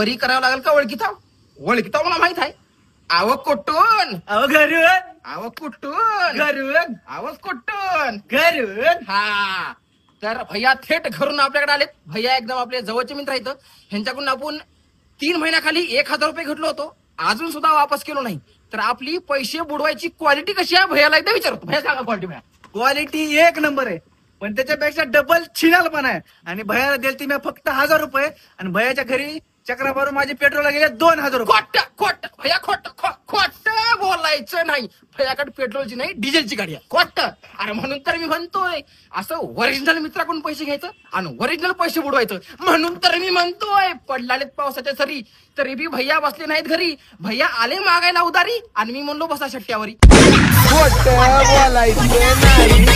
परी करावं लागेल का ओळखीता मला माहित आहे. आव कुठून अहो घरून. आव कुठून घरून. आव कुठून घरून. हा तर भैया थेट घरून आपल्याकडे आलेत. भैया एकदम आपले जवळचे मित्र आहेत. ह्यांच्याकडून आपण 3 महिन्याखाली 1000 रुपये घेतलो होतो. अजून सुद्धा वापस केलो नाही. तर आपली पैसे बुडवायची क्वालिटी कशी आहे भैयाला एकदा विचारतो. भैया सांगा क्वालिटी. भैया क्वालिटी 1 नंबर आहे, पण त्याच्यापेक्षा डबल छिनाल पण आहे. आणि भैयाला दिलती मी फक्त 1000 रुपये आणि भैयाच्या घरी चक्रा मारून माझे पेट्रोल गेले 2000 रुपये. खोट भैया खोट बोलायचं नाही. भैयाकडे पेट्रोलची नाही डिझेलची गाडी आहे. खोट. अरे म्हणून तर मी म्हणतोय असं ओरिजिनल मित्राकडून पैसे घ्यायचं आणि ओरिजिनल पैसे बुडवायचं. म्हणून तर मी म्हणतोय पडलालेत पावसाच्या सरी तरी बी भैया बसले नाहीत घरी. भैया आले मागायला उदारी आणि मी म्हणलो बसा शट्ट्यावरी. खोट बोलायचं नाही.